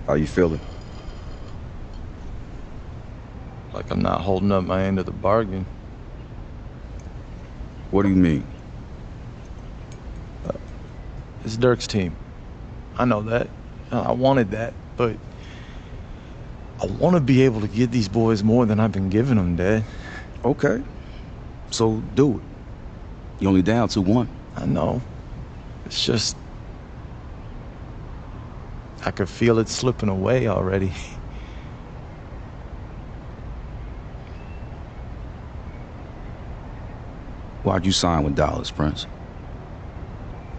How you feeling? Like I'm not holding up my end of the bargain. What do you mean? It's Dirk's team. I know that. I wanted that, but I want to be able to give these boys more than I've been giving them, Dad. Okay. So do it. You only down 2-1. I know. It's just... I could feel it slipping away already. Why'd you sign with Dallas, Prince?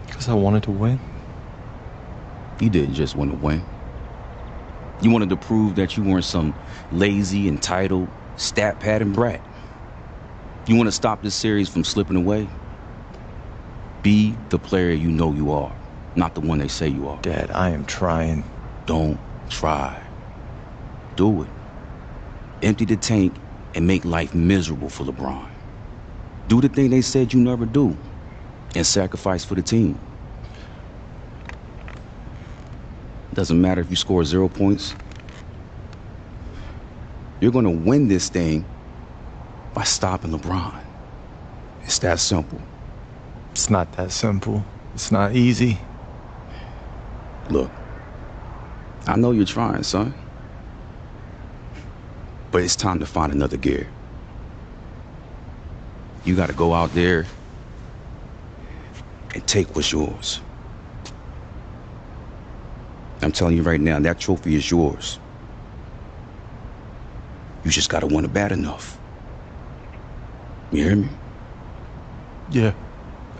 Because I wanted to win. You didn't just want to win. You wanted to prove that you weren't some lazy, entitled, stat-padding brat. You want to stop this series from slipping away? Be the player you know you are, not the one they say you are. Dad, I am trying. Don't try. Do it. Empty the tank and make life miserable for LeBron. Do the thing they said you never do and sacrifice for the team. Doesn't matter if you score 0 points. You're going to win this thing by stopping LeBron. It's that simple. It's not that simple. It's not easy. Look, I know you're trying, son. But it's time to find another gear. You got to go out there and take what's yours. I'm telling you right now, that trophy is yours. You just got to want it bad enough. You hear me? Yeah,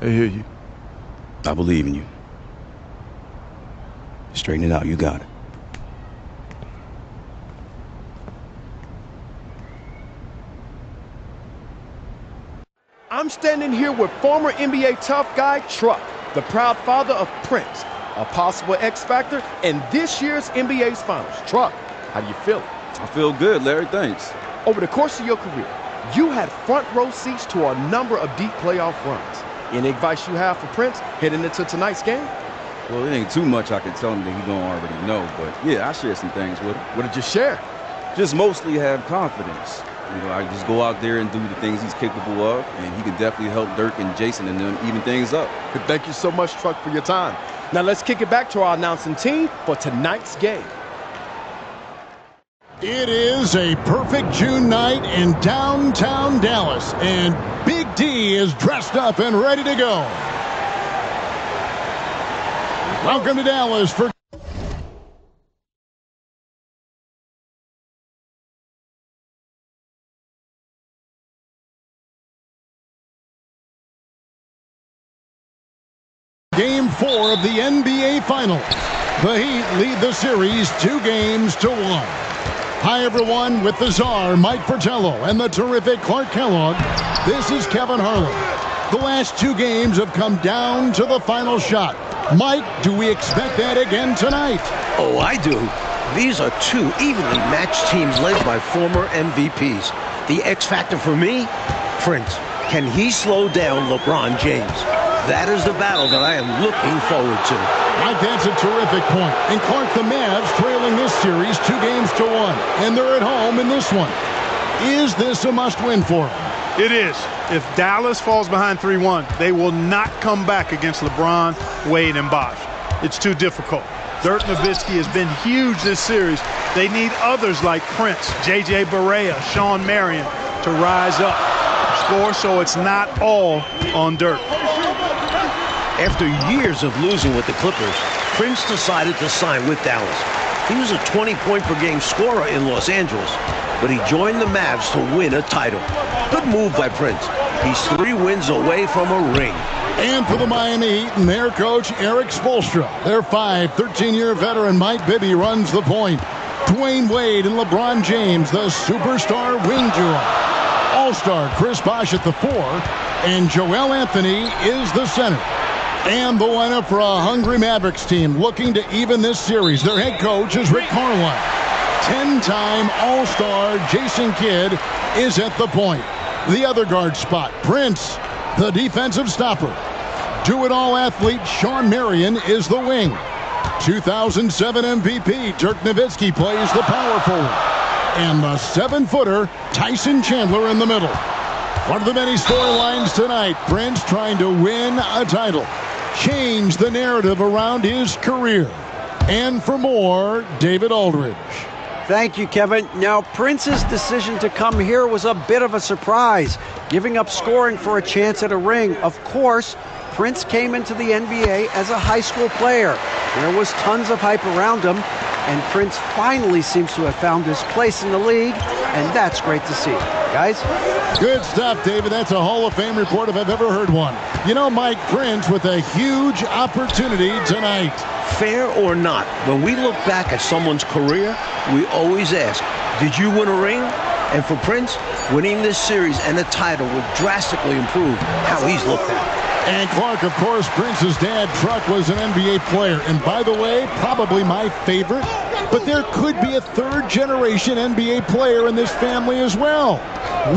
I hear you. I believe in you. Straighten it out, you got it. I'm standing here with former NBA tough guy Truck, the proud father of Prince, a possible X Factor in this year's NBA's Finals. Truck, how do you feel? I feel good, Larry, thanks. Over the course of your career, you had front row seats to a number of deep playoff runs. Any advice you have for Prince heading into tonight's game? Well, it ain't too much I can tell him that he don't already know, but yeah, I share some things with him. What did you share? Just mostly have confidence. You know, I just go out there and do the things he's capable of, and he can definitely help Dirk and Jason and them even things up. Thank you so much, Truck, for your time. Now let's kick it back to our announcing team for tonight's game. It is a perfect June night in downtown Dallas, and Big D is dressed up and ready to go. Welcome to Dallas for Game 4 of the NBA Finals. The Heat lead the series 2-1. Hi, everyone, with the czar, Mike Fratello, and the terrific Clark Kellogg. This is Kevin Harlan. The last 2 games have come down to the final shot. Mike, do we expect that again tonight? Oh, I do. These are 2 evenly matched teams led by former MVPs. The X factor for me, Prince. Can he slow down LeBron James? That is the battle that I am looking forward to. Mike, that's a terrific point. And Clark, the Mavs trailing this series 2-1, and they're at home in this one. Is this a must-win for them? It is. If Dallas falls behind 3-1, they will not come back against LeBron, Wade, and Bosh. It's too difficult. Dirk Nowitzki has been huge this series. They need others like Prince, J.J. Barea, Sean Marion to rise up, score, so it's not all on Dirk. After years of losing with the Clippers, Prince decided to sign with Dallas. He was a 20-point-per-game scorer in Los Angeles, but he joined the Mavs to win a title. Good move by Prince. He's 3 wins away from a ring. And for the Miami Heat and their coach, Eric Spoelstra, their 13-year veteran Mike Bibby runs the point. Dwayne Wade and LeBron James, the superstar wing duo. All-star Chris Bosh at the 4, and Joel Anthony is the center. And the lineup for a hungry Mavericks team looking to even this series. Their head coach is Rick Carlisle. 10-time All-Star Jason Kidd is at the point. The other guard spot, Prince, the defensive stopper. Do-it-all athlete Sean Marion is the wing. 2007 MVP Dirk Nowitzki plays the power forward. And the 7-footer Tyson Chandler in the middle. One of the many storylines tonight, Prince trying to win a title. Change the narrative around his career. And for more, David Aldridge. Thank you, Kevin. Now, Prince's decision to come here was a bit of a surprise, giving up scoring for a chance at a ring. Of course, Prince came into the NBA as a high school player. There was tons of hype around him, and Prince finally seems to have found his place in the league, and that's great to see. Guys? Good stuff, David. That's a Hall of Fame report if I've ever heard one. You know, Mike, Prince with a huge opportunity tonight. Fair or not, when we look back at someone's career, we always ask, did you win a ring? And for Prince, winning this series and a title would drastically improve how he's looked at. And Clark, of course, Prince's dad, Truck, was an NBA player. And by the way, probably my favorite. But there could be a third-generation NBA player in this family as well.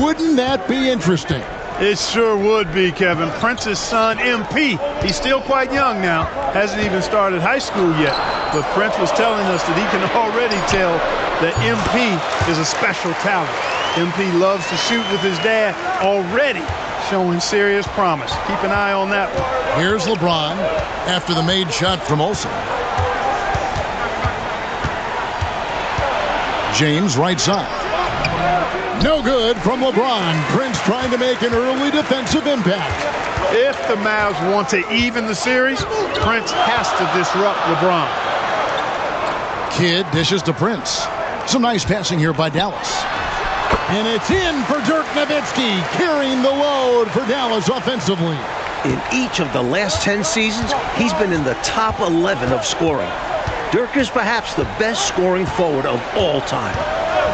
Wouldn't that be interesting? It sure would be, Kevin. Prince's son, MP, he's still quite young now, hasn't even started high school yet. But Prince was telling us that he can already tell that MP is a special talent. MP loves to shoot with his dad, already showing serious promise. Keep an eye on that one. Here's LeBron after the made shot from Olsen. James right side. No good from LeBron. Prince trying to make an early defensive impact. If the Mavs want to even the series, Prince has to disrupt LeBron. Kid dishes to Prince. Some nice passing here by Dallas. And it's in for Dirk Nowitzki, carrying the load for Dallas offensively. In each of the last 10 seasons, he's been in the top 11 of scoring. Dirk is perhaps the best scoring forward of all time.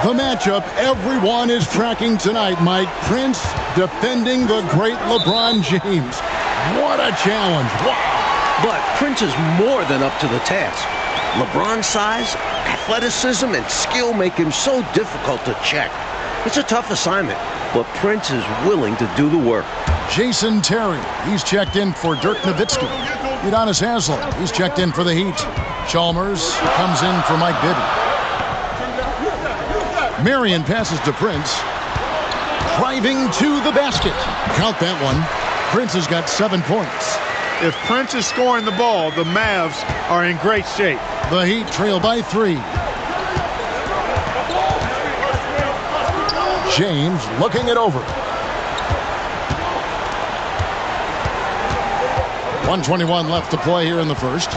The matchup everyone is tracking tonight, Mike. Prince defending the great LeBron James. What a challenge. Wow. But Prince is more than up to the task. LeBron's size, athleticism, and skill make him so difficult to check. It's a tough assignment, but Prince is willing to do the work. Jason Terry, he's checked in for Dirk Nowitzki. Udonis Haslem, he's checked in for the Heat. Chalmers comes in for Mike Bibby. Marion passes to Prince. Driving to the basket. Count that one. Prince has got 7 points. If Prince is scoring the ball, the Mavs are in great shape. The Heat trail by 3. James looking it over. 1:21 left to play here in the first.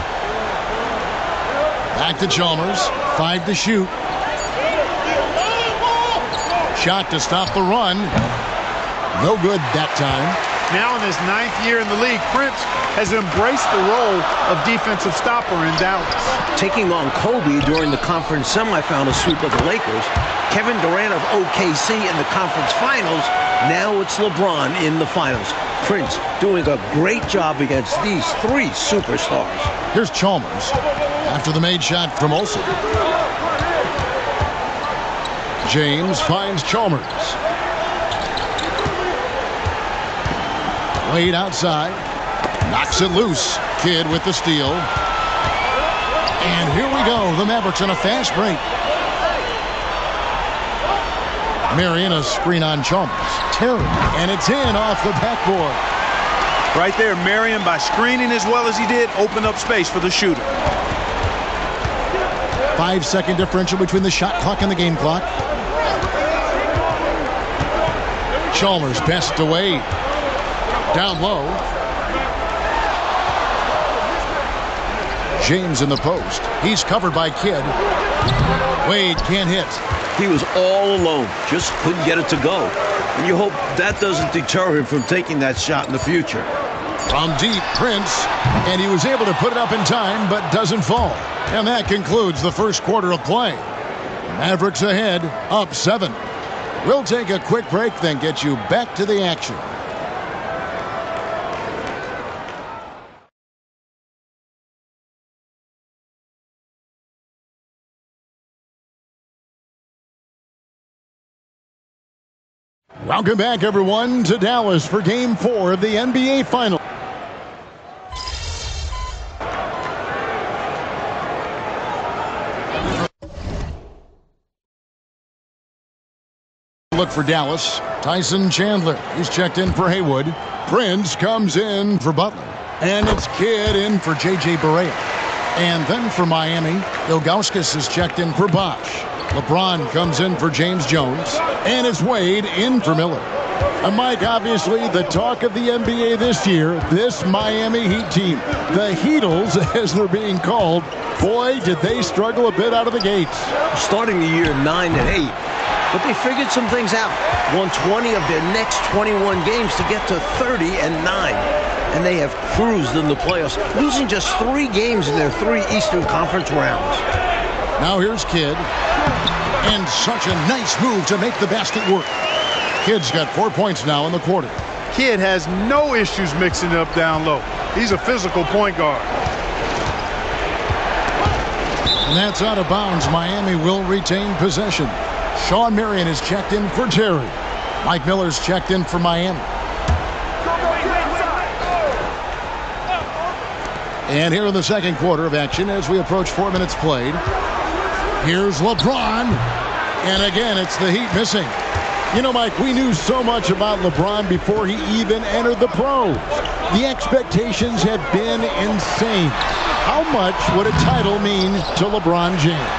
Back to Chalmers. 5 to shoot. Shot to stop the run. No good that time. Now in his 9th year in the league, Prince has embraced the role of defensive stopper in Dallas. Taking on Kobe during the conference semifinal sweep of the Lakers, Kevin Durant of OKC in the conference finals, now it's LeBron in the finals. Prince doing a great job against these 3 superstars. Here's Chalmers after the made shot from Olsen. James finds Chalmers. Wade outside. Knocks it loose. Kidd with the steal. And here we go. The Mavericks on a fast break. Marion a screen on Chalmers. Terry. And it's in off the backboard. Right there, Marion, by screening as well as he did, opened up space for the shooter. 5-second differential between the shot clock and the game clock. Chalmers passes to Wade. Down low. James in the post. He's covered by Kidd. Wade can't hit. He was all alone. Just couldn't get it to go. And you hope that doesn't deter him from taking that shot in the future. From deep, Prince. And he was able to put it up in time, but doesn't fall. And that concludes the first quarter of play. Mavericks ahead, up 7. We'll take a quick break, then get you back to the action. Welcome back, everyone, to Dallas for Game 4 of the NBA Finals. Look for Dallas. Tyson Chandler. He's checked in for Haywood. Prince comes in for Butler. And it's Kidd in for J.J. Barea. And then for Miami, Ilgauskas is checked in for Bosch. LeBron comes in for James Jones. And it's Wade in for Miller. And Mike, obviously the talk of the NBA this year, this Miami Heat team. The Heatles, as they're being called. Boy, did they struggle a bit out of the gates. Starting the year 9-8, but they figured some things out. Won 20 of their next 21 games to get to 30-9. And they have cruised in the playoffs, losing just 3 games in their 3 Eastern Conference rounds. Now here's Kidd. And such a nice move to make the basket work. Kidd's got 4 points now in the quarter. Kidd has no issues mixing it up down low. He's a physical point guard. And that's out of bounds. Miami will retain possession. Sean Marion is checked in for Terry. Mike Miller's checked in for Miami. And here in the second quarter of action as we approach 4 minutes played. Here's LeBron. And again, it's the Heat missing. You know, Mike, we knew so much about LeBron before he even entered the pros. The expectations had been insane. How much would a title mean to LeBron James?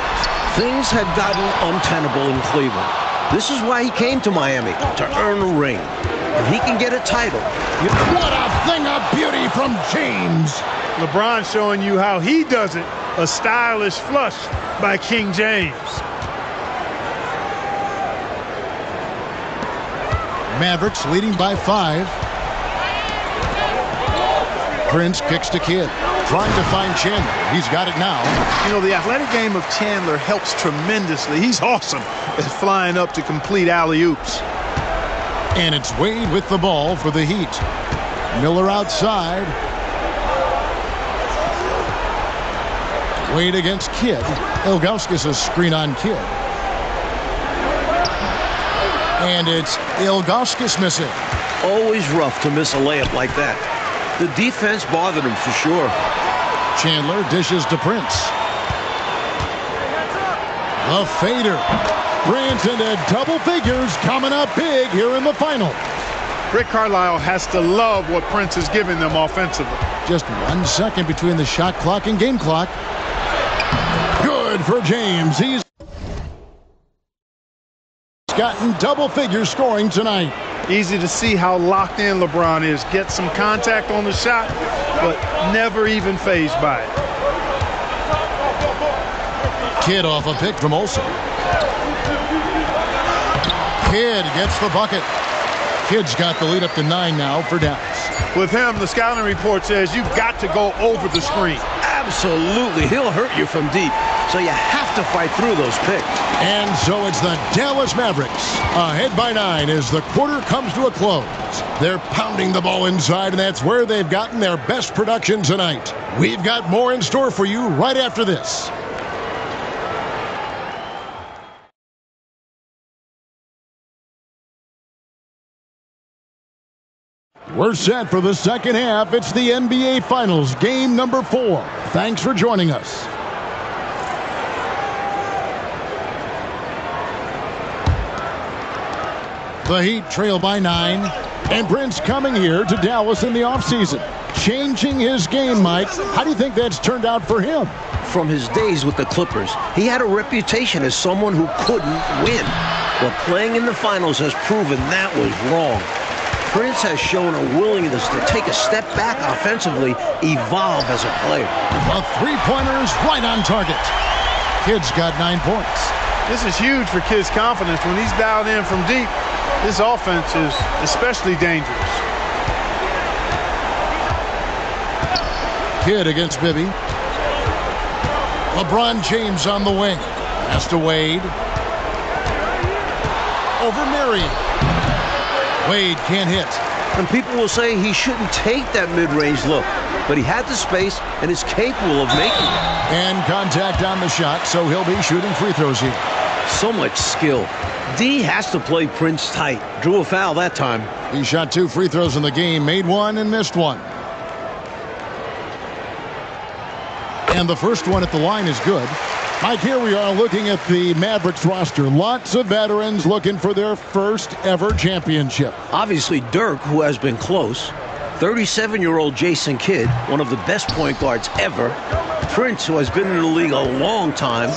Things had gotten untenable in Cleveland. This is why he came to Miami, to earn a ring. If he can get a title. What a thing of beauty from James. LeBron showing you how he does it. A stylish flush by King James. Mavericks leading by 5. Prince kicks to Kidd. Trying to find Chandler. He's got it now. You know, the athletic game of Chandler helps tremendously. He's awesome at flying up to complete alley-oops. And it's Wade with the ball for the Heat. Miller outside. Wade against Kidd. Ilgauskas a screen on Kidd. And it's Ilgauskas missing. Always rough to miss a layup like that. The defense bothered him for sure. Chandler dishes to Prince. The fader. Prince into double figures coming up big here in the final. Rick Carlisle has to love what Prince is giving them offensively. Just 1 second between the shot clock and game clock. Good for James. He's gotten double figure scoring tonight. Easy to see how locked in LeBron is. Get some contact on the shot, but never even fazed by it. Kidd off a pick from Olsen. Kidd gets the bucket. Kidd's got the lead up to 9 now for Dallas. With him, the scouting report says you've got to go over the screen. Absolutely. He'll hurt you from deep. So you have to fight through those picks. And so it's the Dallas Mavericks ahead by 9 as the quarter comes to a close. They're pounding the ball inside, and that's where they've gotten their best production tonight. We've got more in store for you right after this. We're set for the second half. It's the NBA Finals, game number 4. Thanks for joining us. The Heat trail by 9. And Prince coming here to Dallas in the offseason. Changing his game, Mike. How do you think that's turned out for him? From his days with the Clippers, he had a reputation as someone who couldn't win. But playing in the finals has proven that was wrong. Prince has shown a willingness to take a step back offensively, evolve as a player. The three-pointers right on target. Kidd's got 9 points. This is huge for Kidd's confidence. When he's dialed in from deep, this offense is especially dangerous. Kidd against Bibby. LeBron James on the wing. Pass to Wade. Over Marion. Wade can't hit. And people will say he shouldn't take that mid-range look, but he had the space and is capable of making it. And contact on the shot, so he'll be shooting free throws here. So much skill. D has to play Prince tight. Drew a foul that time. He shot 2 free throws in the game, made 1 and missed 1. And the first one at the line is good. Mike, here we are looking at the Mavericks roster. Lots of veterans looking for their first ever championship. Obviously, Dirk, who has been close. 37-year-old Jason Kidd, one of the best point guards ever. Prince, who has been in the league a long time.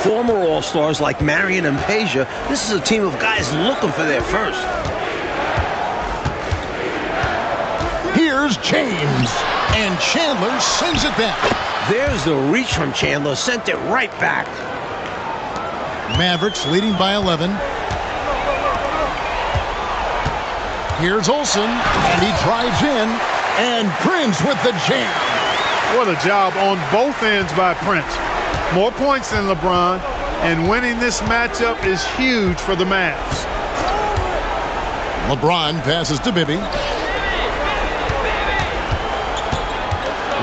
Former All-Stars like Marion and Peja. This is a team of guys looking for their first. Here's James, and Chandler sends it back. There's the reach from Chandler, sent it right back. Mavericks leading by 11. Here's Olsen, and he drives in, and Prince with the jam. What a job on both ends by Prince. More points than LeBron, and winning this matchup is huge for the Mavs. LeBron passes to Bibby.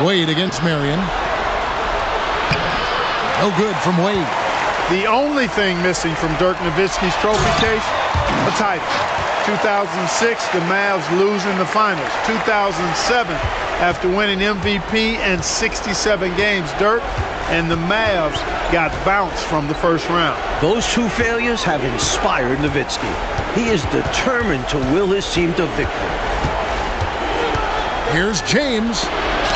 Wade against Marion. No good from Wade. The only thing missing from Dirk Nowitzki's trophy case, a title. 2006, the Mavs lose in the finals. 2007, after winning MVP and 67 games, Dirk and the Mavs got bounced from the first round. Those two failures have inspired Nowitzki. He is determined to will his team to victory. Here's James,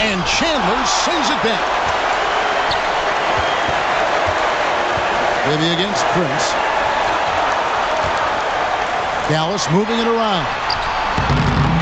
and Chandler sends it back. Bibby against Prince. Dallas moving it around.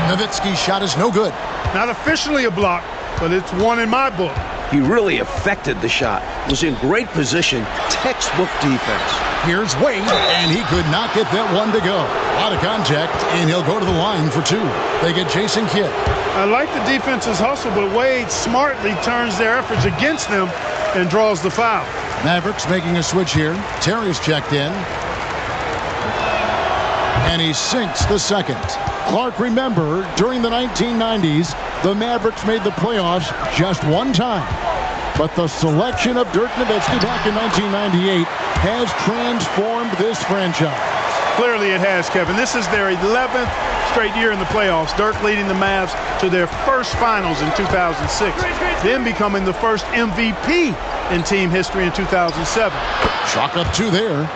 Nowitzki's shot is no good. Not officially a block, but it's one in my book. He really affected the shot. Was in great position. Textbook defense. Here's Wade, and he could not get that one to go. A lot of contact, and he'll go to the line for two. They get Jason Kidd. I like the defense's hustle, but Wade smartly turns their efforts against them and draws the foul. Mavericks making a switch here. Terry's checked in. And he sinks the second. Clark, remember, during the 1990s, the Mavericks made the playoffs just one time. But the selection of Dirk Nowitzki back in 1998 has transformed this franchise. Clearly it has, Kevin. This is their 11th straight year in the playoffs. Dirk leading the Mavs to their first finals in 2006, then becoming the first MVP in team history in 2007. Chalk up two there.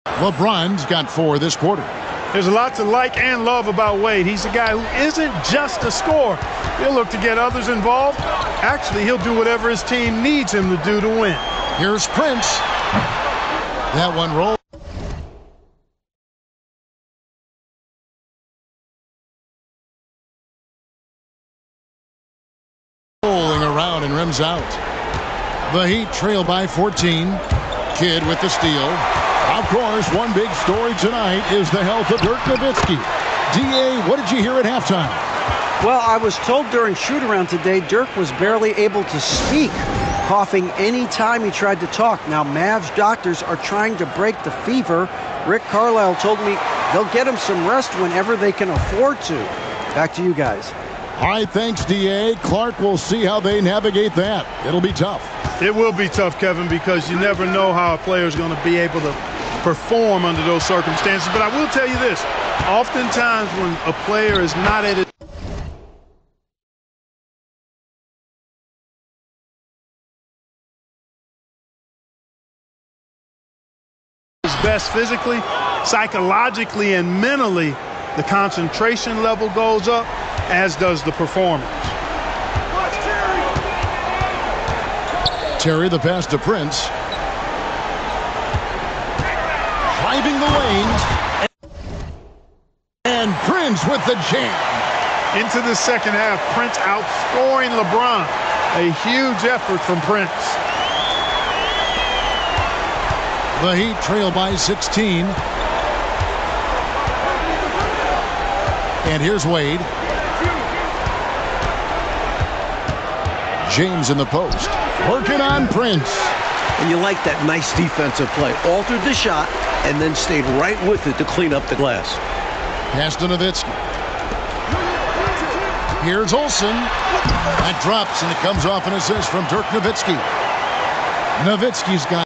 LeBron's got 4 this quarter. There's a lot to like and love about Wade. He's a guy who isn't just a scorer. He'll look to get others involved. Actually, he'll do whatever his team needs him to do to win. Here's Prince. That one rolled. Rolling around and rims out. The Heat trail by 14. Kidd with the steal. Of course, one big story tonight is the health of Dirk Nowitzki. D.A., what did you hear at halftime? Well, I was told during shoot-around today Dirk was barely able to speak, coughing any time he tried to talk. Now, Mavs doctors are trying to break the fever. Rick Carlisle told me they'll get him some rest whenever they can afford to. Back to you guys. All right, thanks, D.A. Clark, will see how they navigate that. It'll be tough. It will be tough, Kevin, because you never know how a player is going to be able to perform under those circumstances. But I will tell you this. Oftentimes when a player is not at his best physically, psychologically, and mentally, the concentration level goes up, as does the performance. Terry, the pass to Prince. Driving the lane. And Prince with the jam. Into the second half, Prince outscoring LeBron. A huge effort from Prince. The Heat trail by 16. And here's Wade. James in the post. Working on Prince. And you like that nice defensive play. Altered the shot and then stayed right with it to clean up the glass. Pass to Nowitzki. Here's Olsen. That drops, and it comes off an assist from Dirk Nowitzki. Nowitzki's got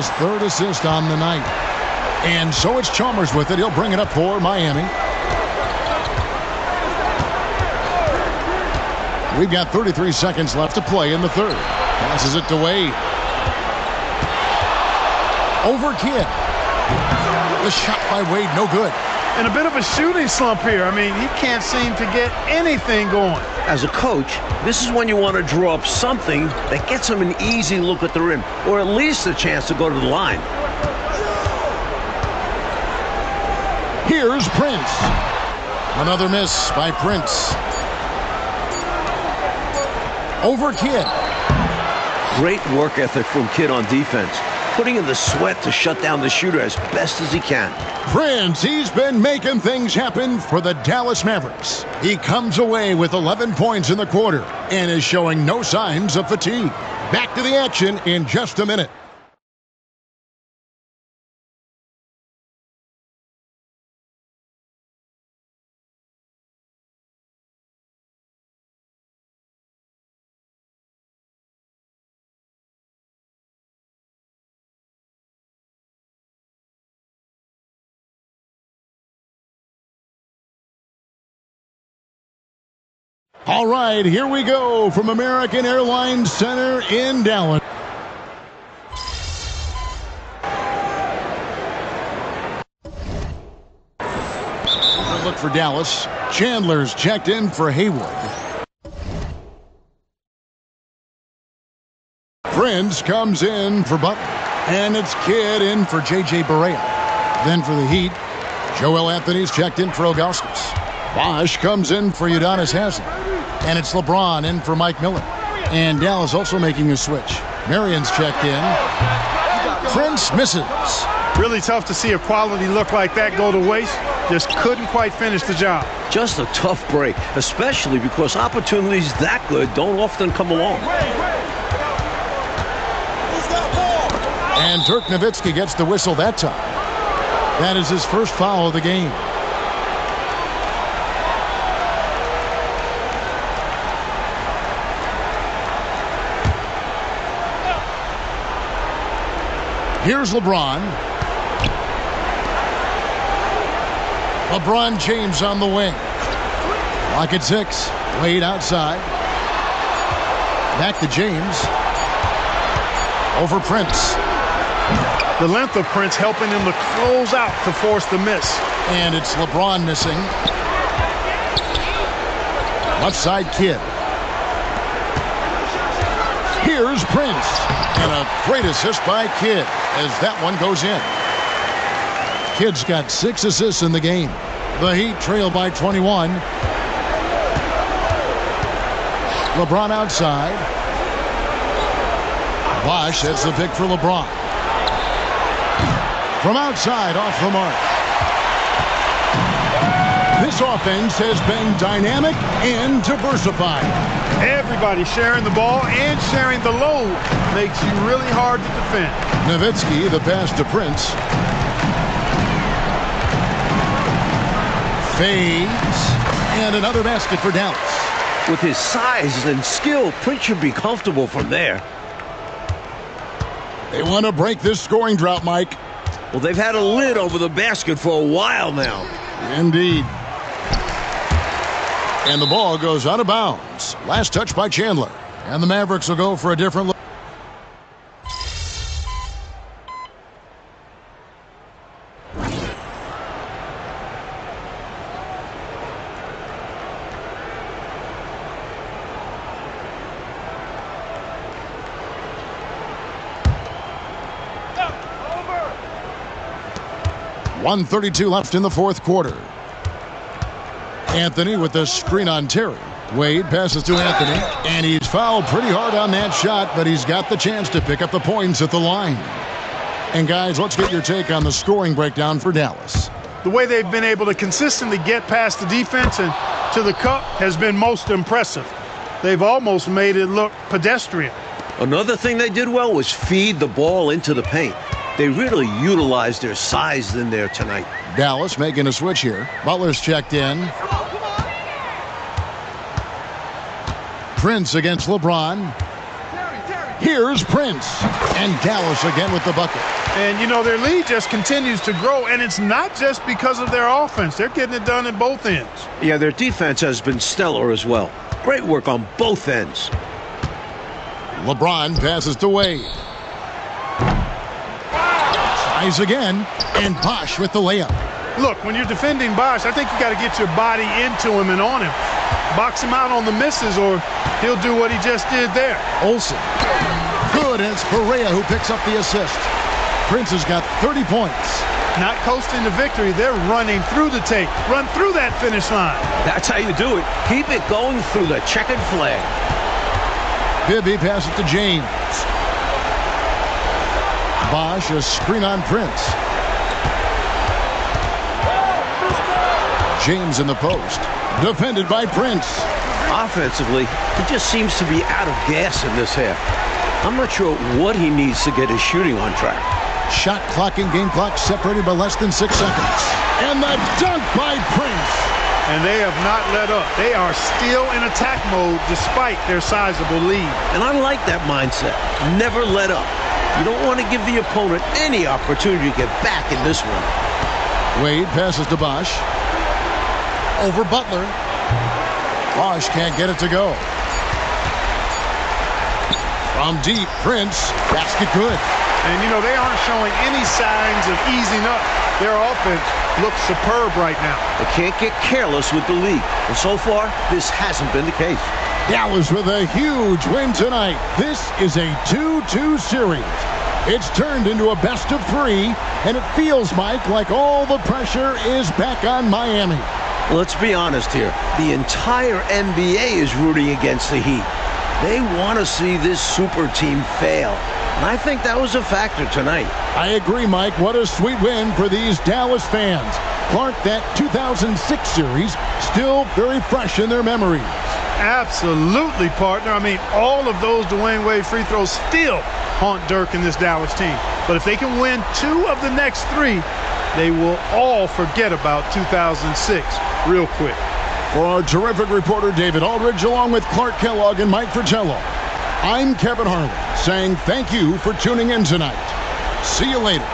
his 3rd assist on the night. And so it's Chalmers with it. He'll bring it up for Miami. We've got 33 seconds left to play in the 3rd. Passes it to Wade. Over Kidd. The shot by Wade, no good. And a bit of a shooting slump here. I mean, he can't seem to get anything going. As a coach, this is when you want to draw up something that gets him an easy look at the rim, or at least a chance to go to the line. Here's Prince. Another miss by Prince. Over Kidd. Great work ethic from Kidd on defense, putting in the sweat to shut down the shooter as best as he can. Prince, he's been making things happen for the Dallas Mavericks. He comes away with 11 points in the quarter and is showing no signs of fatigue. Back to the action in just a minute. All right, here we go from American Airlines Center in Dallas. Good look for Dallas. Chandler's checked in for Hayward. Prince comes in for Butler. And it's Kidd in for J.J. Barea. Then for the Heat, Joel Anthony's checked in for Ilgauskas. Bosch comes in for Udonis Haslem. And it's LeBron in for Mike Miller. And Dallas also making a switch. Marion's checked in. Prince misses. Really tough to see a quality look like that go to waste. Just couldn't quite finish the job. Just a tough break, especially because opportunities that good don't often come along. And Dirk Nowitzki gets the whistle that time. That is his first foul of the game. Here's LeBron. LeBron James on the wing. Clock at 6. Wade outside. Back to James. Over Prince. The length of Prince helping him to close out to force the miss. And it's LeBron missing. Left side Kidd. Here's Prince. And a great assist by Kidd as that one goes in. Kidd's got 6 assists in the game. The Heat trail by 21. LeBron outside. Bosch sets the pick for LeBron. From outside, off the mark. This offense has been dynamic and diversified. Everybody sharing the ball and sharing the load makes you really hard to defend. Nowitzki, the pass to Prince. Fades. And another basket for Dallas. With his size and skill, Prince should be comfortable from there. They want to break this scoring drought, Mike. Well, they've had a lid over the basket for a while now. Indeed. And the ball goes out of bounds. Last touch by Chandler. And the Mavericks will go for a different look. .132 left in the fourth quarter. Anthony with the screen on Terry. Wade passes to Anthony, and he's fouled pretty hard on that shot, but he's got the chance to pick up the points at the line. And guys, let's get your take on the scoring breakdown for Dallas. The way they've been able to consistently get past the defense and to the cup has been most impressive. They've almost made it look pedestrian. Another thing they did well was feed the ball into the paint. They really utilized their size in there tonight. Dallas making a switch here. Butler's checked in. Prince against LeBron. Here's Prince. And Dallas again with the bucket. And, you know, their lead just continues to grow, and it's not just because of their offense. They're getting it done at both ends. Yeah, their defense has been stellar as well. Great work on both ends. LeBron passes to Wade. Tries again, and Bosh with the layup. Look, when you're defending Bosh, I think you got to get your body into him and on him. Box him out on the misses, or he'll do what he just did there. Olsen. Good, and it's Perea who picks up the assist. Prince has got 30 points. Not coasting to victory, they're running through the tape. Run through that finish line. That's how you do it. Keep it going through the checkered flag. Bibby passes to James. Bosh, a screen on Prince. James in the post. Defended by Prince. Offensively, he just seems to be out of gas in this half. I'm not sure what he needs to get his shooting on track. Shot clock and game clock separated by less than 6 seconds. And the dunk by Prince. And they have not let up. They are still in attack mode despite their sizable lead. And I like that mindset. Never let up. You don't want to give the opponent any opportunity to get back in this one. Wade passes to Bosh. Over Butler. Bosh can't get it to go. From deep, Prince. Basket good. And, you know, they aren't showing any signs of easing up. Their offense looks superb right now. They can't get careless with the lead. And so far, this hasn't been the case. Dallas with a huge win tonight. This is a 2-2 series. It's turned into a best-of-3, and it feels, Mike, like all the pressure is back on Miami. Let's be honest here. The entire NBA is rooting against the Heat. They want to see this super team fail. And I think that was a factor tonight. I agree, Mike. What a sweet win for these Dallas fans. Clark, that 2006 series still very fresh in their memories. Absolutely, partner. I mean, all of those Dwayne Wade free throws still haunt Dirk and this Dallas team. But if they can win 2 of the next 3, they will all forget about 2006 real quick. For our terrific reporter David Aldridge, along with Clark Kellogg and Mike Fratello, I'm Kevin Harlan saying thank you for tuning in tonight. See you later.